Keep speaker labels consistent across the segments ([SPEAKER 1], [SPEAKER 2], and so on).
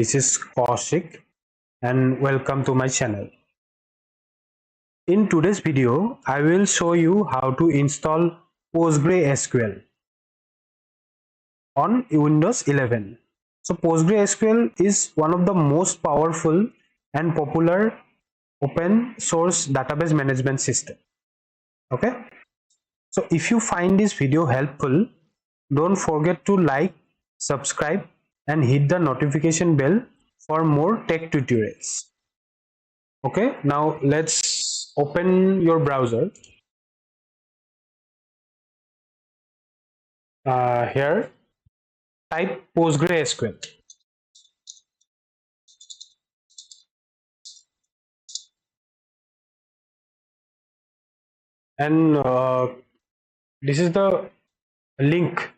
[SPEAKER 1] this is Kaushik and welcome to my channel. In today's video, I will show you how to install PostgreSQL on Windows 11. So PostgreSQL is one of the most powerful and popular open source database management system. Okay, so if you find this video helpful, don't forget to like, subscribe and hit the notification bell for more tech tutorials. Okay, now let's open your browser. Here type PostgreSQL and this is the link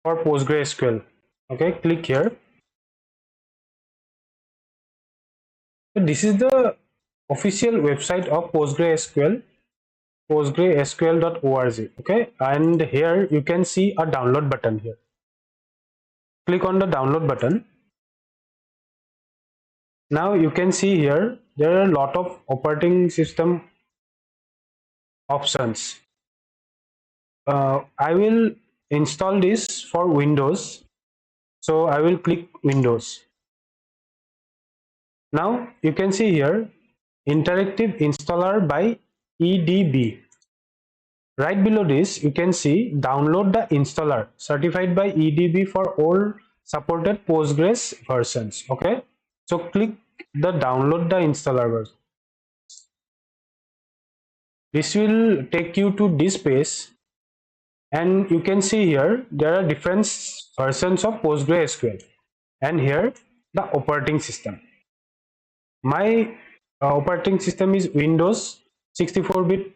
[SPEAKER 1] for PostgreSQL. Okay, click here. So this is the official website of PostgreSQL, postgresql.org. Okay, and here you can see a download button here. Click on the download button. Now you can see here there are a lot of operating system options. I will install this for Windows, so I will click Windows. Now you can see here interactive installer by EDB. Right below this you can see download the installer certified by EDB for all supported Postgres versions. Okay, so click the download the installer version. This will take you to this page and you can see here there are different versions of PostgreSQL and here the operating system. My operating system is Windows 64-bit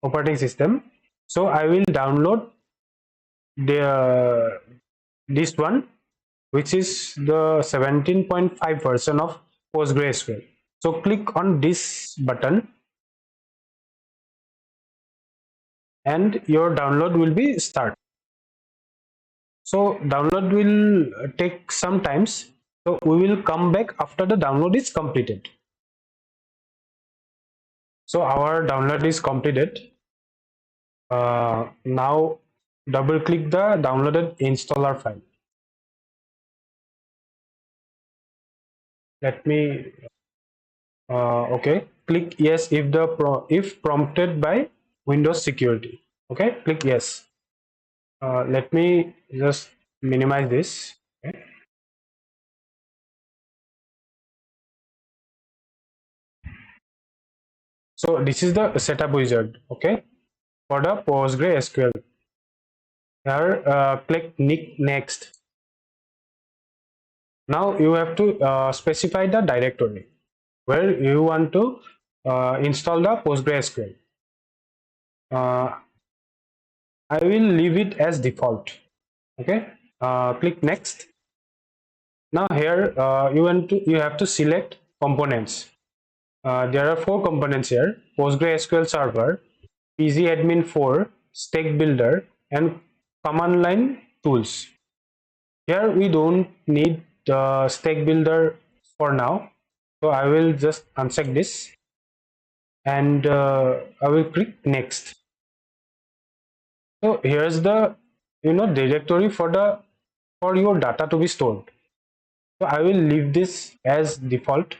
[SPEAKER 1] operating system, so I will download this one, which is the 17.5 version of PostgreSQL. So click on this button and your download will be start. So download will take some times, so we will come back after the download is completed. So our download is completed. Now double click the downloaded installer file. Let me okay, click yes if prompted by Windows security. Okay, click yes. Let me just minimize this. Okay. So this is the setup wizard. Okay, for the PostgreSQL. Here click next. Now you have to specify the directory where you want to install the PostgreSQL. I will leave it as default. Okay, click next. Now here you have to select components. There are 4 components here: PostgreSQL Server, pgadmin4, Stack Builder, and command line tools. Here we don't need the Stack Builder for now, so I will just uncheck this and I will click next. So here's the directory for your data to be stored. So I will leave this as default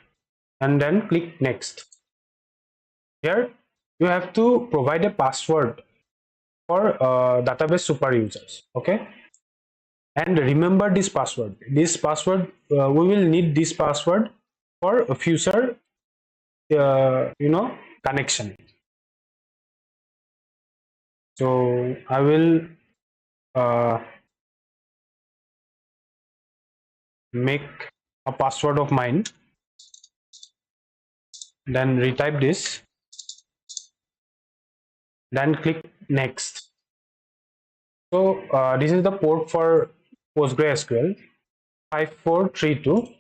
[SPEAKER 1] and then click next. Here you have to provide a password for database super users. Okay, and remember this password. We will need this password for a future connection. So I will make a password of mine, then retype this, then click next. So this is the port for PostgreSQL 5432.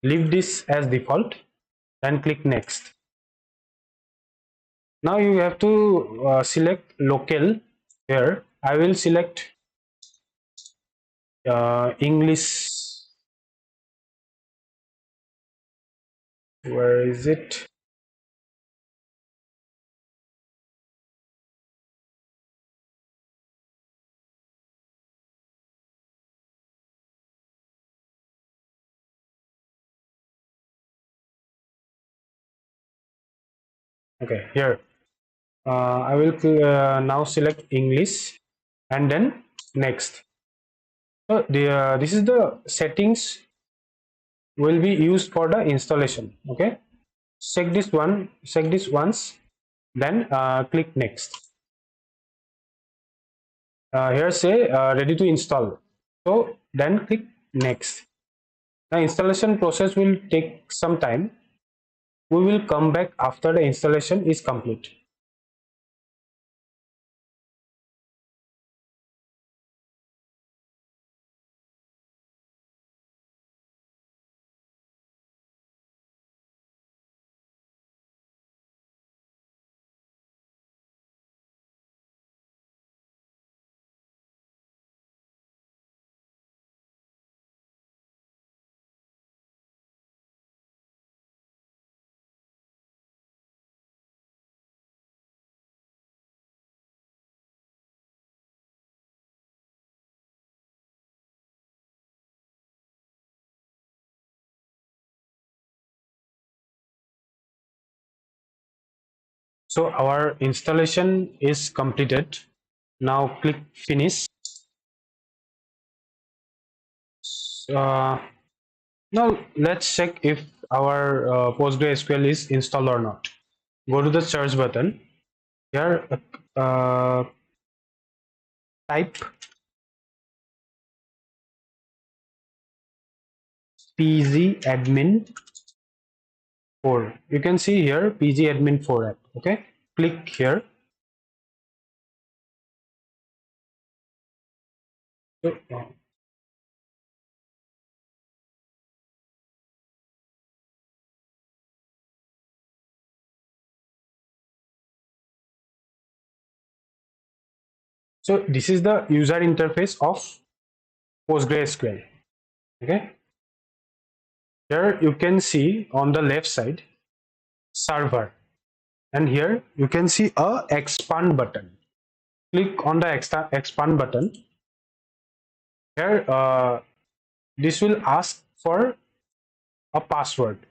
[SPEAKER 1] Leave this as default, then click next. Now you have to select local. Here I will select English Where is it? Okay, here. I will now select English and then next. So this is the settings will be used for the installation. Okay, check this once, then click next. Here say ready to install. So then click next. The installation process will take some time. We will come back after the installation is complete. So our installation is completed. Now click finish. Uh, Now let's check if our PostgreSQL is installed or not. Go to the search button. Here, type pgadmin 4. You can see here pgadmin 4 app. Okay, click here. So, so this is the user interface of PostgreSQL. Okay, here you can see on the left side server, and here you can see a expand button. Click on the expand button. Here this will ask for a password.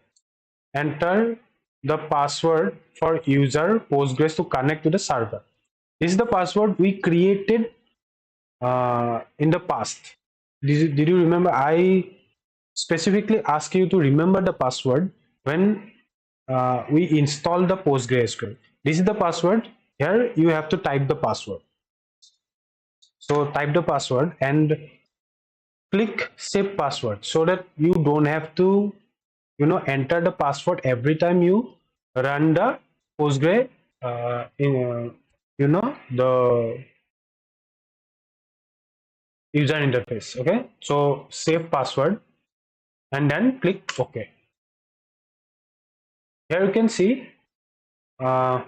[SPEAKER 1] Enter the password for user Postgres to connect to the server. This is the password we created in the past. Did you remember? I specifically ask you to remember the password when we install the PostgreSQL. This is the password. Here you have to type the password. So type the password and click save password so that you don't have to enter the password every time you run the postgre in the user interface. Okay, so save password and then click ok. Here you can see uh,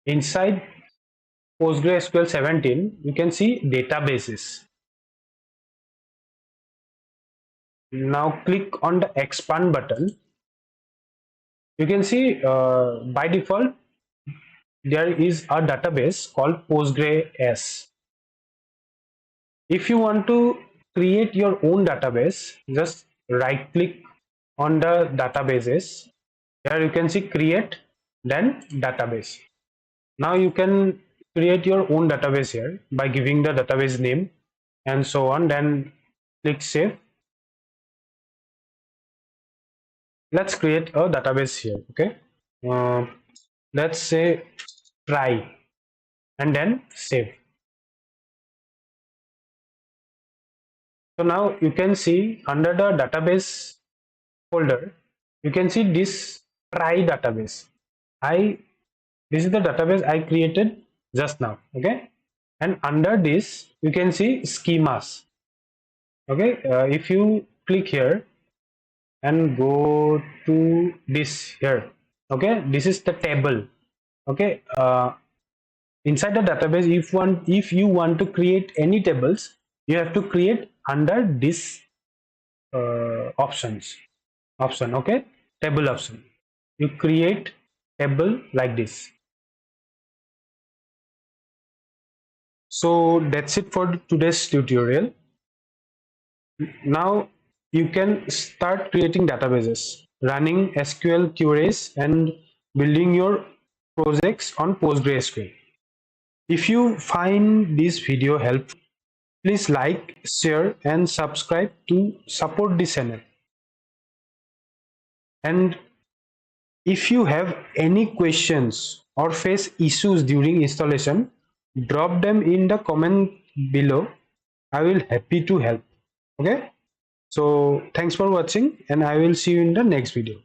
[SPEAKER 1] inside PostgreSQL 17 you can see databases. Now click on the expand button. You can see by default there is a database called PostgreS. If you want to create your own database, just right click on the databases. Here you can see create, then database. Now you can create your own database here by giving the database name and so on, then click save. Let's create a database here. Okay, uh, let's say try and then save. So now you can see under the database folder, you can see this try database. This is the database I created just now. Okay, and under this you can see schemas. Okay, if you click here and go to this here, okay, this is the table. Okay, inside the database, if you want to create any tables, you have to create under this option. Okay, table option. You create table like this. So that's it for today's tutorial. Now you can start creating databases, running SQL queries, and building your projects on PostgreSQL. If you find this video helpful, please like, share, and subscribe to support the channel. And if you have any questions or face issues during installation, drop them in the comment below. I will happy to help. Okay. So thanks for watching, and I will see you in the next video.